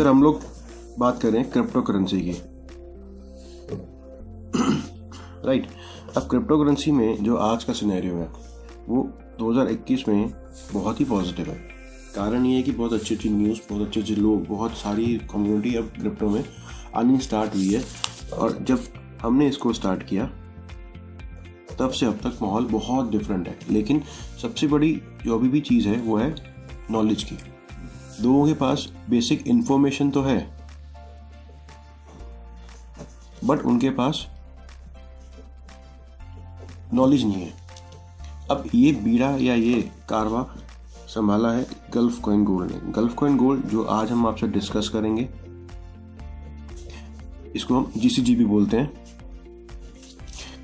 Sir हम लोग बात करें क्रिप्टो करेंसी की, राइट। अब क्रिप्टो करेंसी में जो आज का सिनेरियो है वो 2021 में बहुत ही पॉजिटिव है। कारण ये है कि बहुत अच्छी अच्छी न्यूज़, बहुत अच्छे अच्छे लोग, बहुत सारी कम्युनिटी अब क्रिप्टो में आनी स्टार्ट हुई है। और जब हमने इसको स्टार्ट किया तब से अब तक माहौल बहुत डिफरेंट है। लेकिन सबसे बड़ी जो अभी भी चीज़ है वो है नॉलेज की। लोगों के पास बेसिक इन्फॉर्मेशन तो है बट उनके पास नॉलेज नहीं है। अब ये बीड़ा या ये कारवा संभाला है गल्फ कॉइन गोल्ड ने। गल्फ कॉइन गोल्ड जो आज हम आपसे डिस्कस करेंगे, इसको हम GCG भी बोलते हैं।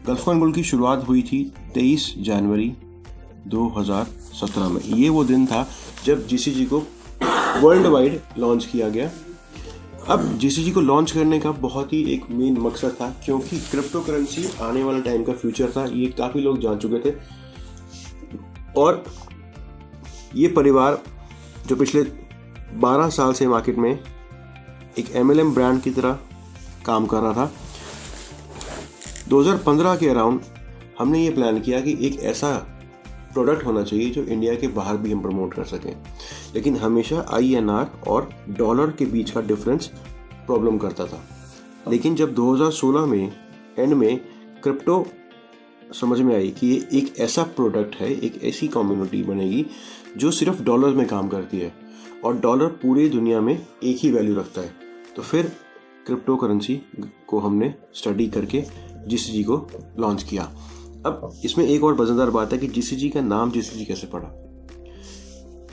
गल्फ कॉइन गोल्ड की शुरुआत हुई थी 23 जनवरी 2017 में। ये वो दिन था जब GCG को वर्ल्ड वाइड लॉन्च किया गया। अब GCG को लॉन्च करने का बहुत ही एक मेन मकसद था, क्योंकि क्रिप्टो करेंसी आने वाला टाइम का फ्यूचर था। ये काफ़ी लोग जान चुके थे और ये परिवार जो पिछले 12 साल से मार्केट में एक MLM ब्रांड की तरह काम कर रहा था, 2015 के अराउंड हमने ये प्लान किया कि एक ऐसा प्रोडक्ट होना चाहिए जो इंडिया के बाहर भी हम प्रमोट कर सकें। लेकिन हमेशा INR और डॉलर के बीच का डिफरेंस प्रॉब्लम करता था। लेकिन जब 2016 में एंड में क्रिप्टो समझ में आई कि ये एक ऐसा प्रोडक्ट है, एक ऐसी कम्युनिटी बनेगी जो सिर्फ डॉलर में काम करती है और डॉलर पूरी दुनिया में एक ही वैल्यू रखता है, तो फिर क्रिप्टो करेंसी को हमने स्टडी करके GCG को लॉन्च किया। अब इसमें एक और मज़ेदार बात है कि GCG का नाम GCG कैसे पड़ा।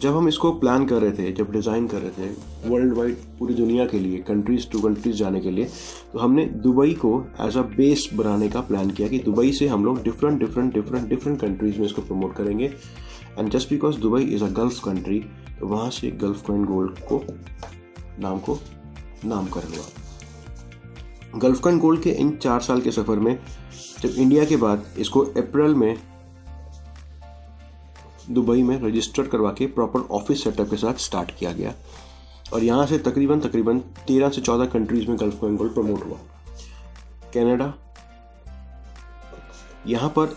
जब हम इसको प्लान कर रहे थे, जब डिज़ाइन कर रहे थे वर्ल्ड वाइड पूरी दुनिया के लिए, कंट्रीज़ टू कंट्रीज़ जाने के लिए, तो हमने दुबई को एज अ बेस बनाने का प्लान किया कि दुबई से हम लोग डिफरेंट कंट्रीज़ में इसको प्रमोट करेंगे। And just because Dubai is a gulf country, तो वहाँ से गल्फ कॉइन गोल्ड को नाम कर हुआ। गल्फ कॉइन गोल्ड के इन 4 साल के सफ़र में जब इंडिया के बाद इसको अप्रैल में दुबई में रजिस्टर करवा के प्रॉपर ऑफिस सेटअप के साथ स्टार्ट किया गया और यहाँ से तकरीबन 13 से 14 कंट्रीज में गल्फ कॉइन गोल्ड प्रमोट हुआ। कनाडा, यहाँ पर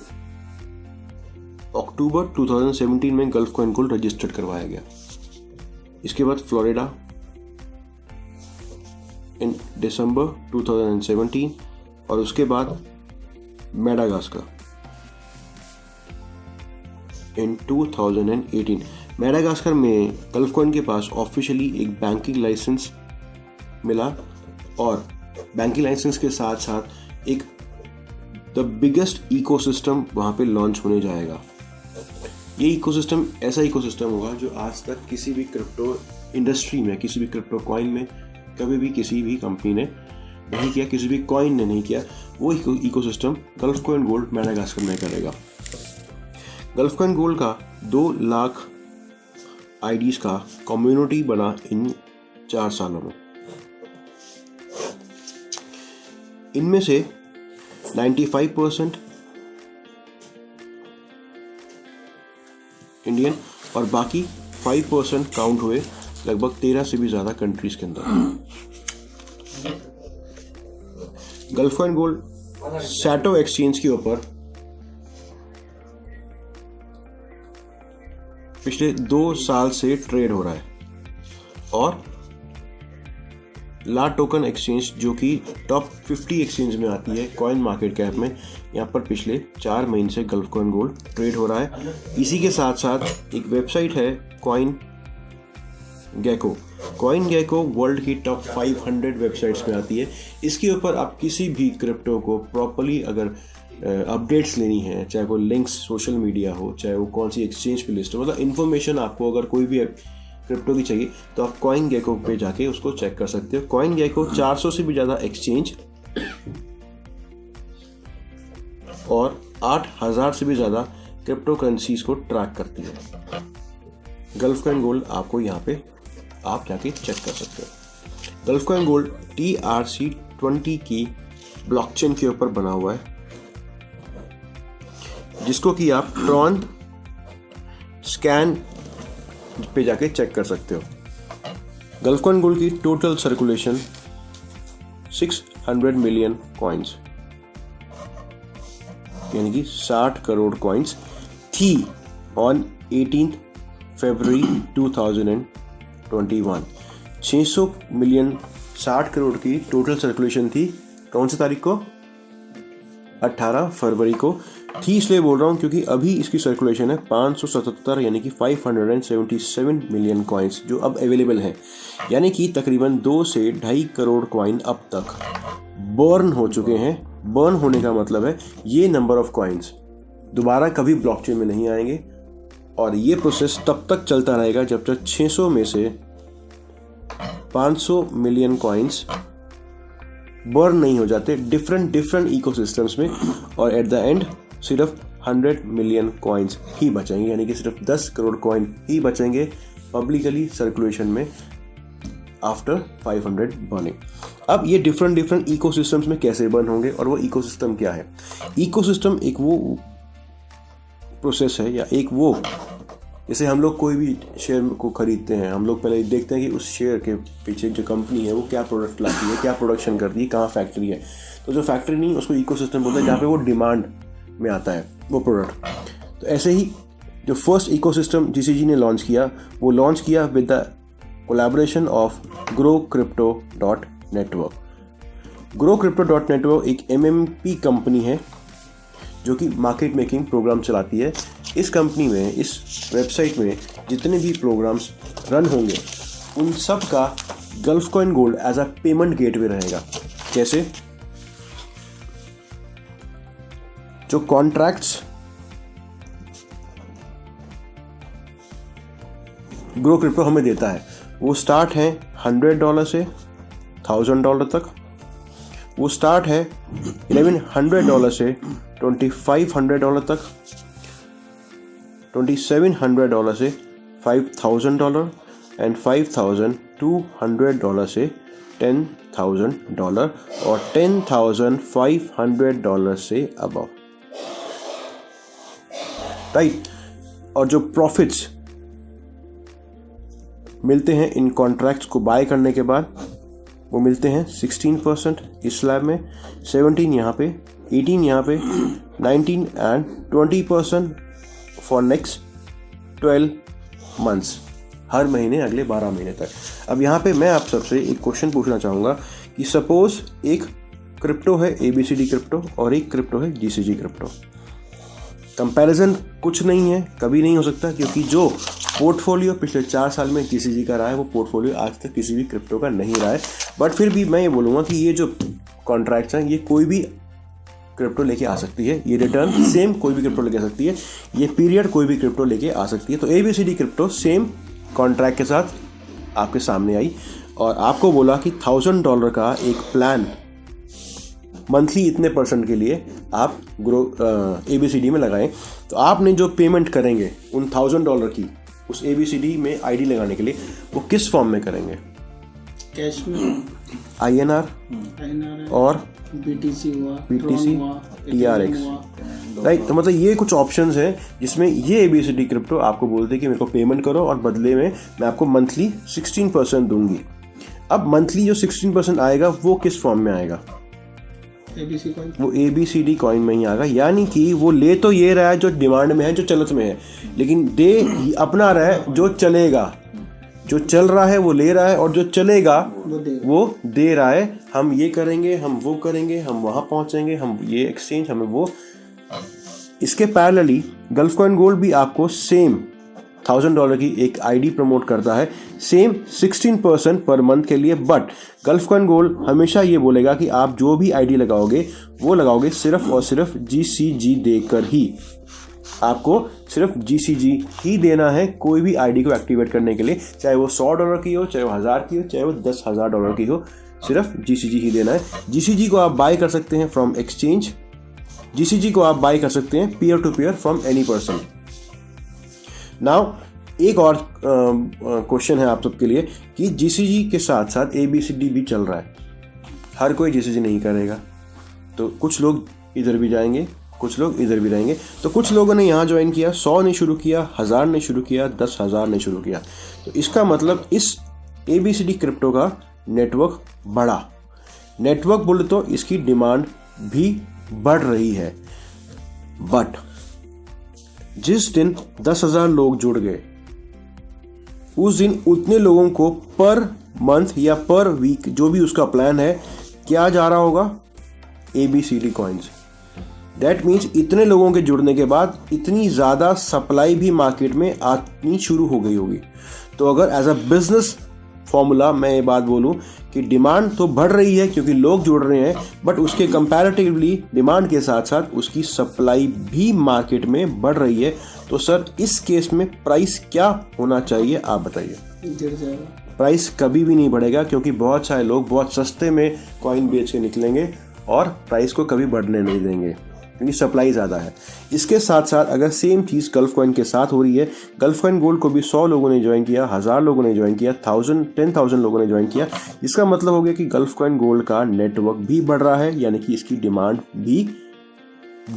अक्टूबर 2017 में गल्फ कॉइन गोल्ड रजिस्टर्ड करवाया गया। इसके बाद फ्लोरिडा इन दिसंबर 2017 और उसके बाद मेडागास्कर इन 2018। मेडागास्कर में गल्फ कॉइन के पास ऑफिशियली एक बैंकिंग लाइसेंस मिला और बैंकिंग लाइसेंस के साथ साथ एक द बिगेस्ट इकोसिस्टम वहाँ पे लॉन्च होने जाएगा। ये इकोसिस्टम ऐसा इकोसिस्टम होगा जो आज तक किसी भी क्रिप्टो इंडस्ट्री में, किसी भी क्रिप्टो कॉइन में कभी भी किसी भी कंपनी ने नहीं किया, किसी भी कॉइन ने नहीं किया। वो ecosystem gulf Coin gold Madagascar में करेगा। गल्फ कॉइन गोल्ड का 2 लाख IDs का कम्युनिटी बना इन 4 सालों में। इनमें से 95% इंडियन और बाकी 5% काउंट हुए लगभग 13 से भी ज़्यादा कंट्रीज के अंदर। Gulf Coin gold Saito exchange के ऊपर पिछले 2 साल से ट्रेड हो रहा है और ला टोकन एक्सचेंज जो कि टॉप 50 एक्सचेंज में आती है कॉइन मार्केट कैप में, यहाँ पर पिछले 4 महीने से गल्फ कॉइन गोल्ड ट्रेड हो रहा है। इसी के साथ साथ एक वेबसाइट है कॉइन गेको वर्ल्ड की टॉप 500 वेबसाइट्स में आती है। इसके ऊपर आप किसी भी क्रिप्टो को प्रॉपर्ली अगर अपडेट्स लेनी है, चाहे वो लिंक्स सोशल मीडिया हो, चाहे वो कौन सी एक्सचेंज पे लिस्ट हो, मतलब इन्फॉर्मेशन आपको अगर कोई भी क्रिप्टो की चाहिए तो आप कॉइन गेको पे जाके उसको चेक कर सकते हो। कॉइन गेको 400 से भी ज़्यादा एक्सचेंज और 8000 से भी ज़्यादा क्रिप्टो करेंसीज को ट्रैक करती है। गल्फ कॉइन गोल्ड आपको यहाँ पे आप जाके चेक कर सकते हो। गल्फ कॉइन गोल्ड TRC20 की ब्लॉकचेन के ऊपर बना हुआ है, जिसको कि आप ट्रॉन स्कैन पे जाके चेक कर सकते हो। गल्फ कॉइन गोल्ड की टोटल सर्कुलेशन 600 मिलियन कॉइन्स यानी कि 60 करोड़ कॉइन्स थी ऑन 18 फरवरी 2021। 600 मिलियन 60 करोड़ की टोटल सर्कुलेशन थी कौन सी तारीख को? 18 फरवरी को। थी इसलिए बोल रहा हूँ क्योंकि अभी इसकी सर्कुलेशन है 577 यानी कि 577 मिलियन कॉइन्स जो अब अवेलेबल हैं, यानी कि तकरीबन 2 से 2.5 करोड़ कॉइन अब तक बर्न हो चुके हैं। बर्न होने का मतलब है ये नंबर ऑफ कॉइन्स दोबारा कभी ब्लॉकचेन में नहीं आएंगे और ये प्रोसेस तब तक चलता रहेगा जब तक 600 में से 500 मिलियन कॉइन्स बर्न नहीं हो जाते डिफरेंट इकोसिस्टम्स में, और एट द एंड सिर्फ 100 मिलियन कॉइन्स ही बचेंगे, यानी कि सिर्फ 10 करोड़ कॉइन ही बचेंगे पब्लिकली सर्कुलेशन में आफ्टर 500 बर्निंग। अब ये डिफरेंट इकोसिस्टम्स में कैसे बर्न होंगे और वो इकोसिस्टम क्या है? इकोसिस्टम एक वो प्रोसेस है या एक वो, जैसे हम लोग कोई भी शेयर को खरीदते हैं, हम लोग पहले देखते हैं कि उस शेयर के पीछे जो कंपनी है वो क्या प्रोडक्ट लाती है, क्या प्रोडक्शन करती है, कहाँ फैक्ट्री है। तो जो फैक्ट्री नहीं उसको इकोसिस्टम बोलते हैं, जहाँ पे वो डिमांड में आता है वो प्रोडक्ट। तो ऐसे ही जो फर्स्ट इकोसिस्टम GCG ने लॉन्च किया, वो लॉन्च किया with the collaboration of GrowCrypto.network। GrowCrypto.network एक MMP कंपनी है जो कि मार्केट मेकिंग प्रोग्राम चलाती है। इस कंपनी में, इस वेबसाइट में जितने भी प्रोग्राम्स रन होंगे उन सब का Gulf Coin Gold as a payment gateway रहेगा। कैसे? जो कॉन्ट्रैक्ट्स ग्रो क्रिप्टो हमें देता है वो स्टार्ट है $100 से $1000 तक, वो स्टार्ट है $1100 से $2500 तक, $2700 से $5000 एंड $5200 से $10,000 और $10,500 से अबव, राइट। और जो प्रॉफिट्स मिलते हैं इन कॉन्ट्रैक्ट्स को बाय करने के बाद वो मिलते हैं 16% इस स्लैब में, 17 यहाँ पे, 18 यहाँ पे, 19 एंड 20% फॉर नेक्स्ट 12 मंथ्स, हर महीने अगले 12 महीने तक। अब यहाँ पे मैं आप सबसे एक क्वेश्चन पूछना चाहूँगा कि सपोज एक क्रिप्टो है ABCD क्रिप्टो और एक क्रिप्टो है GCG क्रिप्टो। कंपैरिजन कुछ नहीं है, कभी नहीं हो सकता, क्योंकि जो पोर्टफोलियो पिछले 4 साल में GCG का रहा है वो पोर्टफोलियो आज तक किसी भी क्रिप्टो का नहीं रहा है। बट फिर भी मैं ये बोलूँगा कि ये जो कॉन्ट्रैक्ट्स हैं ये कोई भी क्रिप्टो लेके आ सकती है, ये रिटर्न सेम कोई भी क्रिप्टो लेके आ सकती है, ये पीरियड कोई भी क्रिप्टो लेके आ सकती है। तो ABCD क्रिप्टो सेम कॉन्ट्रैक्ट के साथ आपके सामने आई और आपको बोला कि $1000 का एक प्लान मंथली इतने % के लिए आप ABCD में लगाएं। तो आपने जो पेमेंट करेंगे उन $1000 की उस ABCD में ID लगाने के लिए वो किस फॉर्म में करेंगे? कैश में, INR और BTC हुआ, TRX, राइट। तो मतलब ये कुछ ऑप्शंस हैं जिसमें ये ABCD क्रिप्टो आपको बोलते हैं कि मेरे को पेमेंट करो और बदले में मैं आपको मंथली 16% दूंगी। अब मंथली जो 16% आएगा वो किस फॉर्म में आएगा? वो ABCD कॉइन में ही आएगा, यानी कि वो ले तो ये रहा है जो डिमांड में है, जो चलत में है, लेकिन दे अपना रहा है जो चलेगा। जो चल रहा है वो ले रहा है और जो चलेगा वो दे रहा है। हम ये करेंगे, हम वो करेंगे, हम वहाँ पहुँचेंगे, हम ये एक्सचेंज, हमें वो। इसके पैरेलली गल्फ कॉइन गोल्ड भी आपको सेम $1000 की एक ID प्रमोट करता है, सेम 16% पर मंथ के लिए। बट गल्फ कॉइन गोल्ड हमेशा ये बोलेगा कि आप जो भी ID लगाओगे वो लगाओगे सिर्फ और सिर्फ GCG देकर ही। आपको सिर्फ GCG ही देना है कोई भी ID को एक्टिवेट करने के लिए, चाहे वो $100 की हो, चाहे वो 1000 की हो, चाहे वो $10,000 की हो, सिर्फ GCG ही देना है। GCG को आप बाय कर सकते हैं फ्रॉम एक्सचेंज, GCG को आप बाय कर सकते हैं peer to peer from any person. Now एक और क्वेश्चन है आप सबके लिए कि GCG के साथ साथ ABCD भी चल रहा है, हर कोई GCG नहीं करेगा, तो कुछ लोग इधर भी जाएंगे, कुछ लोग इधर भी रहेंगे। तो कुछ लोगों ने यहाँ ज्वाइन किया, 100 ने शुरू किया, 1000 ने शुरू किया, 10,000 ने शुरू किया। तो इसका मतलब इस ABCD क्रिप्टो का नेटवर्क बढ़ा। नेटवर्क बोले तो इसकी डिमांड भी बढ़ रही है, बट जिस दिन 10,000 लोग जुड़ गए उस दिन उतने लोगों को पर मंथ या पर वीक जो भी उसका प्लान है क्या जा रहा होगा, ABCD कॉइन्स। दैट मीन्स इतने लोगों के जुड़ने के बाद इतनी ज़्यादा सप्लाई भी मार्केट में आनी शुरू हो गई होगी। तो अगर एज अ बिजनेस फॉर्मूला मैं ये बात बोलूं कि डिमांड तो बढ़ रही है क्योंकि लोग जुड़ रहे हैं, बट उसके कंपैरेटिवली डिमांड के साथ साथ उसकी सप्लाई भी मार्केट में बढ़ रही है, तो सर इस केस में प्राइस क्या होना चाहिए आप बताइए। गिर जाएगा। प्राइस कभी भी नहीं बढ़ेगा क्योंकि बहुत सारे लोग बहुत सस्ते में कॉइन बेच के निकलेंगे और प्राइस को कभी बढ़ने नहीं देंगे क्योंकि सप्लाई ज़्यादा है। इसके साथ साथ अगर सेम चीज़ गल्फ कॉइन के साथ हो रही है, गल्फ कॉइन गोल्ड को भी 100 लोगों ने ज्वाइन किया, 1000 लोगों ने ज्वाइन किया, 10,000 लोगों ने ज्वाइन किया, इसका मतलब हो गया कि गल्फ कॉइन गोल्ड का नेटवर्क भी बढ़ रहा है, यानी कि इसकी डिमांड भी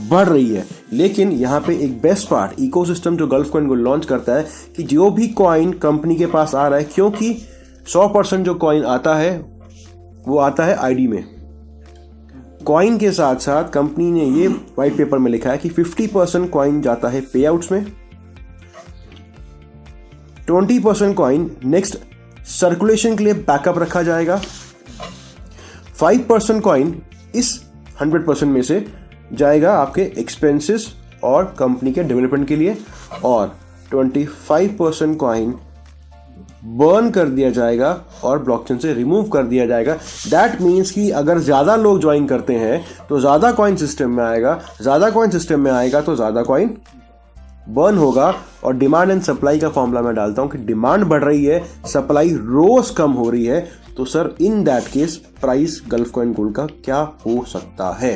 बढ़ रही है। लेकिन यहाँ पे एक बेस्ट पार्ट इकोसिस्टम जो गल्फ कॉइन गोल्ड लॉन्च करता है कि जो भी कॉइन कंपनी के पास आ रहा है, क्योंकि 100% जो कॉइन आता है वो आता है ID में। कॉइन के साथ साथ कंपनी ने ये व्हाइट पेपर में लिखा है कि 50% कॉइन जाता है पे आउट्स में, 20% कॉइन नेक्स्ट सर्कुलेशन के लिए बैकअप रखा जाएगा, 5% कॉइन इस 100% में से जाएगा आपके एक्सपेंसेस और कंपनी के डेवलपमेंट के लिए, और 25% कॉइन बर्न कर दिया जाएगा और ब्लॉकचेन से रिमूव कर दिया जाएगा। दैट मीन्स कि अगर ज़्यादा लोग ज्वाइन करते हैं तो ज़्यादा कॉइन सिस्टम में आएगा, ज़्यादा कॉइन सिस्टम में आएगा तो ज़्यादा कॉइन बर्न होगा। और डिमांड एंड सप्लाई का फॉर्मूला मैं डालता हूं कि डिमांड बढ़ रही है, सप्लाई रोज कम हो रही है, तो sir in that case price gulf Coin gold का क्या हो सकता है।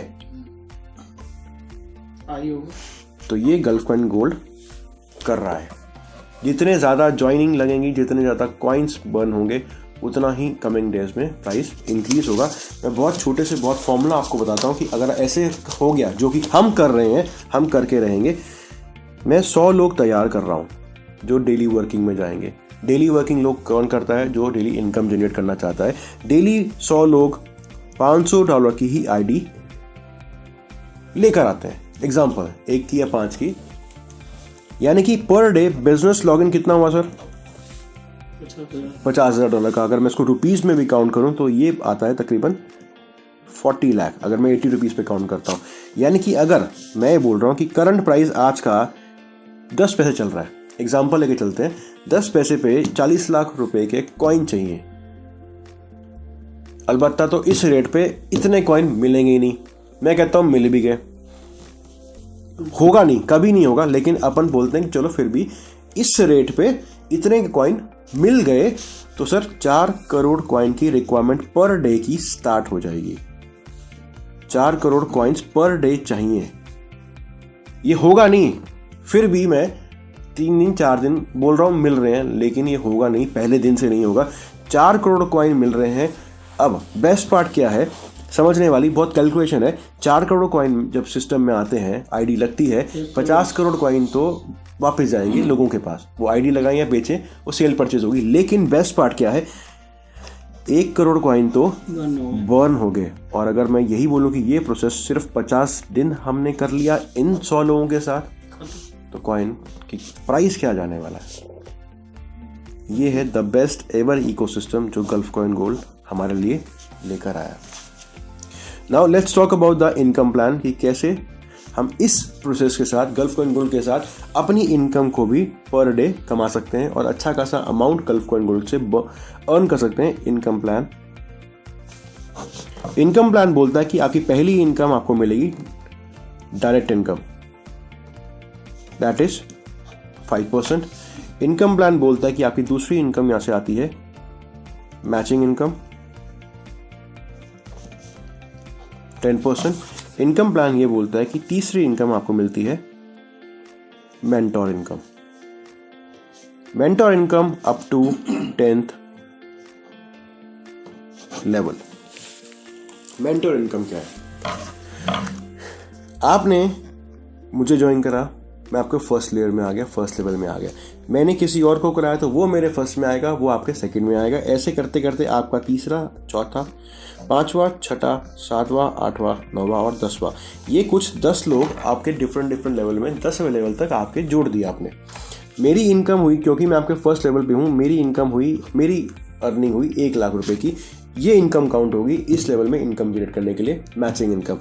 तो ये गल्फ कॉइन गोल्ड कर रहा है। जितने ज़्यादा ज्वाइनिंग लगेंगी, जितने ज़्यादा कॉइन्स बर्न होंगे, उतना ही कमिंग डेज में प्राइस इंक्रीज होगा। मैं बहुत छोटे से बहुत फॉर्मूला आपको बताता हूँ कि अगर ऐसे हो गया जो कि हम कर रहे हैं, हम करके रहेंगे। मैं 100 लोग तैयार कर रहा हूँ जो डेली वर्किंग में जाएंगे। डेली वर्किंग लोग कौन करता है? जो डेली इनकम जनरेट करना चाहता है। डेली 100 लोग $500 की ही ID लेकर आते हैं। एग्जाम्पल 1 की या 5 की, यानी कि पर डे बिजनेस लॉगिन कितना हुआ सर? $50,000 का। अगर मैं इसको रुपीस में भी काउंट करूं तो ये आता है तकरीबन 40 लाख, अगर मैं 80 रुपीस पे काउंट करता हूं। यानी कि अगर मैं बोल रहा हूं कि करंट प्राइस आज का 10 पैसे चल रहा है, एग्जाम्पल लेके चलते हैं, 10 पैसे पे 40 लाख रुपए के कॉइन चाहिए। अलबत्ता तो इस रेट पे इतने कॉइन मिलेंगे ही नहीं। मैं कहता हूं मिल भी गए, होगा नहीं, कभी नहीं होगा, लेकिन अपन बोलते हैं कि चलो फिर भी इस रेट पे इतने कॉइन मिल गए तो सर 4 करोड़ कॉइन की रिक्वायरमेंट पर डे की स्टार्ट हो जाएगी। 4 करोड़ कॉइन्स पर डे चाहिए। ये होगा नहीं, फिर भी मैं 3 दिन 4 दिन बोल रहा हूं मिल रहे हैं, लेकिन ये होगा नहीं, पहले दिन से नहीं होगा। 4 करोड़ कॉइन मिल रहे हैं। अब बेस्ट पार्ट क्या है, समझने वाली बहुत कैलकुलेशन है। 4 करोड़ कॉइन जब सिस्टम में आते हैं, ID लगती है, 50 करोड़ कॉइन तो वापस जाएंगे लोगों के पास। वो ID लगाएं या बेचें, वो सेल परचेज होगी। लेकिन बेस्ट पार्ट क्या है, 1 करोड़ कॉइन तो बर्न हो गए। और अगर मैं यही बोलूं कि ये प्रोसेस सिर्फ 50 दिन हमने कर लिया इन 100 लोगों के साथ, तो कॉइन की प्राइस क्या जाने वाला है। ये है द बेस्ट एवर इकोसिस्टम जो गल्फ कॉइन गोल्ड हमारे लिए लेकर आया। Now let's talk about the income plan कि कैसे हम इस प्रोसेस के साथ, गल्फ कॉइन गोल्ड के साथ, अपनी इनकम को भी पर डे कमा सकते हैं और अच्छा खासा अमाउंट गल्फ कॉइन गोल्ड से अर्न कर सकते हैं। इनकम प्लान बोलता है कि आपकी पहली इनकम आपको मिलेगी direct income, that is 5%। Income plan बोलता है कि आपकी दूसरी इनकम यहां से आती है मैचिंग इनकम 10%। इनकम प्लान ये बोलता है कि तीसरी इनकम आपको मिलती है mentor income. Mentor income up to 10th level. Mentor income क्या है? आपने मुझे ज्वाइन करा, मैं आपके फर्स्ट लेयर में आ गया, फर्स्ट लेवल में आ गया। मैंने किसी और को कराया तो वो मेरे फर्स्ट में आएगा, वो आपके सेकंड में आएगा। ऐसे करते करते आपका तीसरा, चौथा, पांचवा, छठा, सातवां, आठवां, नौवां और 10वां, ये कुछ 10 लोग आपके डिफरेंट लेवल में 10वें लेवल तक आपके जोड़ दिया आपने। मेरी इनकम हुई, क्योंकि मैं आपके फर्स्ट लेवल पे हूँ, मेरी इनकम हुई, मेरी अर्निंग हुई 1 लाख रुपए की। ये इनकम काउंट होगी इस लेवल में इनकम जनरेट करने के लिए, मैचिंग इनकम।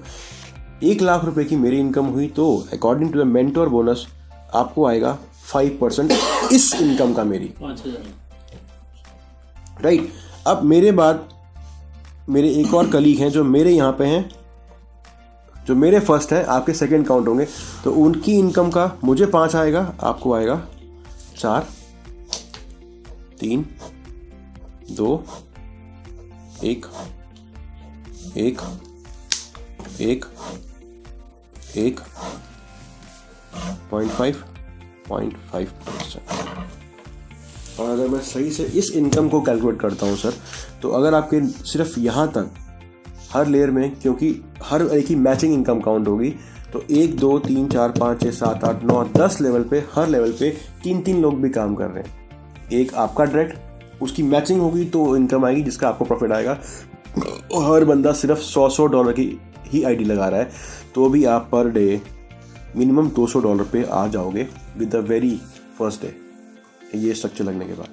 1 लाख रुपए की मेरी इनकम हुई तो according to the mentor bonus आपको आएगा 5% इस इनकम का मेरी, 5,000। राइट। अब मेरे बाद मेरे एक और कलीग हैं जो मेरे यहाँ पे हैं, जो मेरे फर्स्ट हैं, आपके सेकंड काउंट होंगे, तो उनकी इनकम का मुझे 5 आएगा, आपको आएगा 4, 3, 2, 1, 1, 1, 1, 0.5%। और अगर मैं सही से इस इनकम को कैलकुलेट करता हूँ सर, तो अगर आपके सिर्फ यहाँ तक हर लेयर में, क्योंकि हर एक ही मैचिंग इनकम काउंट होगी, तो 1, 2, 3, 4, 5, 6, 7, 8, 9, 10 लेवल पे, हर लेवल पे 3 लोग भी काम कर रहे हैं। एक आपका डायरेक्ट, उसकी मैचिंग होगी तो इनकम आएगी जिसका आपको प्रॉफिट आएगा। और हर बंदा सिर्फ $100 की ही आईडी लगा रहा है, तो भी आप पर डे मिनिमम $200 पे आ जाओगे with the very first day, ये स्ट्रक्चर लगने के बाद।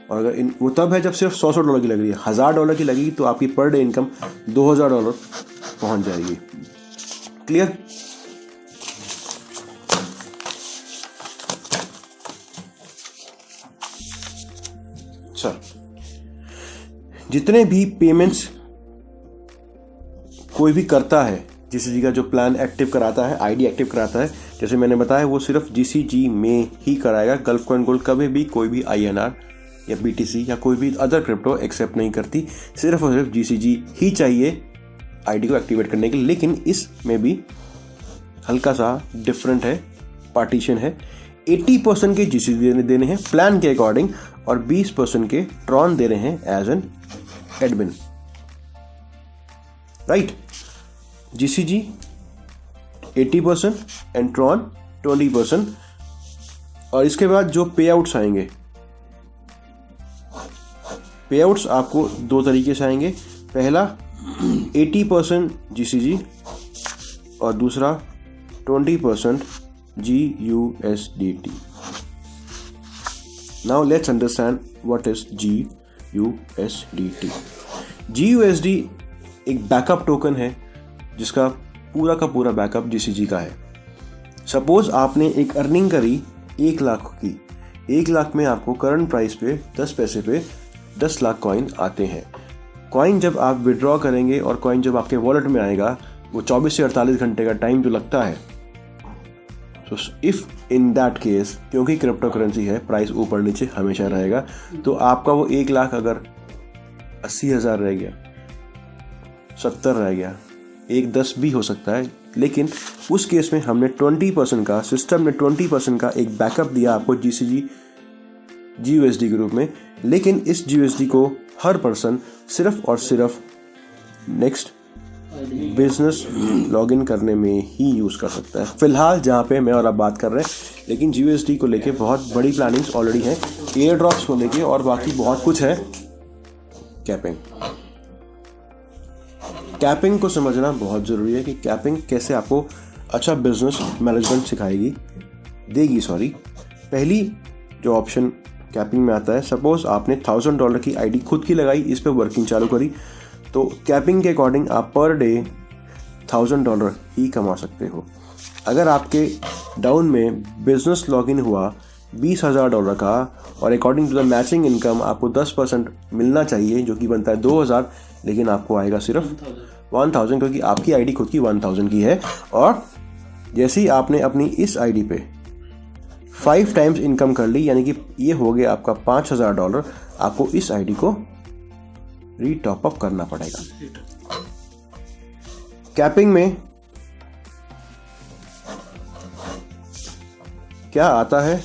और अगर वो तब है जब सिर्फ $100 की लग रही है। $1,000 की लगेगी तो आपकी पर डे इनकम $2,000 पहुंच जाएगी। क्लियर? अच्छा, जितने भी पेमेंट्स कोई भी करता है, जीसीजी का जो प्लान एक्टिव कराता है, आईडी एक्टिव कराता है, जैसे मैंने बताया, वो सिर्फ जीसीजी में ही कराएगा। गल्फ कॉइन गोल्ड कभी भी कोई भी INR या BTC या कोई भी अदर क्रिप्टो एक्सेप्ट नहीं करती, सिर्फ और सिर्फ जीसीजी ही चाहिए आईडी को एक्टिवेट करने के लिए। लेकिन इसमें भी हल्का सा डिफरेंट है, पार्टीशन है। 80% के जीसीजी देने हैं प्लान के अकॉर्डिंग, और 20% के ट्रॉन दे रहे हैं as an admin, right. GCG 80% and Tron 20%। और इसके बाद जो पे आउट्स आएंगे, पे आउट्स आपको 2 तरीके से आएंगे। पहला 80% जीसीजी और दूसरा 20% GUSDT। Now let's understand what is GUSDT. GUSD एक बैकअप टोकन है जिसका पूरा बैकअप जीसीजी का है। सपोज आपने एक अर्निंग करी 1 लाख की, 1 लाख में आपको करंट प्राइस पे 10 पैसे पे 10 लाख कॉइन आते हैं। कॉइन जब आप विड्रॉ करेंगे और कॉइन जब आपके वॉलेट में आएगा, वो 24 से 48 घंटे का टाइम जो लगता है। तो इफ इन दैट केस, क्योंकि क्रिप्टो करेंसी है, प्राइस ऊपर नीचे हमेशा रहेगा, तो आपका वो 1 लाख अगर 80,000 रह गया, 70 रह गया, 1-10 भी हो सकता है, लेकिन उस केस में हमने 20% का, सिस्टम ने 20% का एक बैकअप दिया आपको जीसीजी GUSD के रूप में। लेकिन इस GUSD को हर पर्सन सिर्फ और सिर्फ नेक्स्ट बिजनेस लॉगिन करने में ही यूज कर सकता है, फिलहाल जहाँ पे मैं और आप बात कर रहे हैं। लेकिन GUSD को लेके बहुत बड़ी प्लानिंग्स ऑलरेडी हैं, एयर ड्रॉप्स को लेके, और बाकी बहुत कुछ है। कैपिंग को समझना बहुत ज़रूरी है कि कैपिंग कैसे आपको अच्छा बिजनेस मैनेजमेंट देगी। पहली जो ऑप्शन कैपिंग में आता है, सपोज आपने $1,000 की आईडी खुद की लगाई, इस पे वर्किंग चालू करी, तो कैपिंग के अकॉर्डिंग आप पर डे $1,000 ही कमा सकते हो। अगर आपके डाउन में बिजनेस लॉगिन हुआ $20,000 का, और according to the matching income आपको 10% मिलना चाहिए, जो कि बनता है 2,000, लेकिन आपको आएगा सिर्फ 1,000, क्योंकि आपकी आईडी खुद की 1,000 की है। और जैसे ही आपने अपनी इस आईडी पे 5 टाइम्स इनकम कर ली, यानी कि ये हो गया आपका $5,000, आपको इस आईडी को रीटॉप अप करना पड़ेगा। कैपिंग में क्या आता है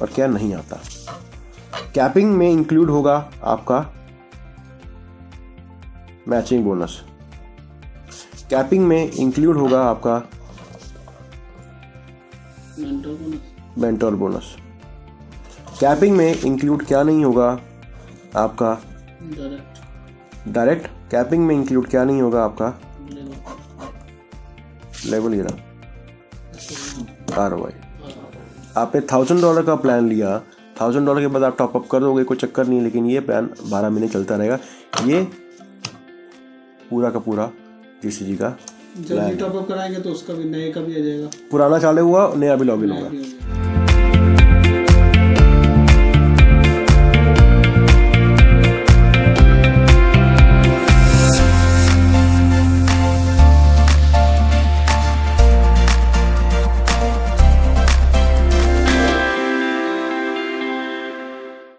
और क्या नहीं आता। कैपिंग में इंक्लूड होगा आपका मैचिंग बोनस, कैपिंग में इंक्लूड होगा आपका मेंटोर बोनस। कैपिंग में इंक्लूड क्या नहीं होगा आपका? डायरेक्ट कैपिंग में इंक्लूड क्या नहीं होगा आपका? Level year ROI। आपने $1000 का प्लान लिया, $1000 के बाद आप टॉपअप कर दोगे, कोई चक्कर नहीं, लेकिन ये प्लान 12 महीने चलता रहेगा। ये पूरा का पूरा GCG का जल्दी टॉपअप कराएंगे तो उसका भी नए का भी आ जाएगा, पुराना चालू हुआ, नया भी लॉगिन होगा। नया भी हो जाएगा।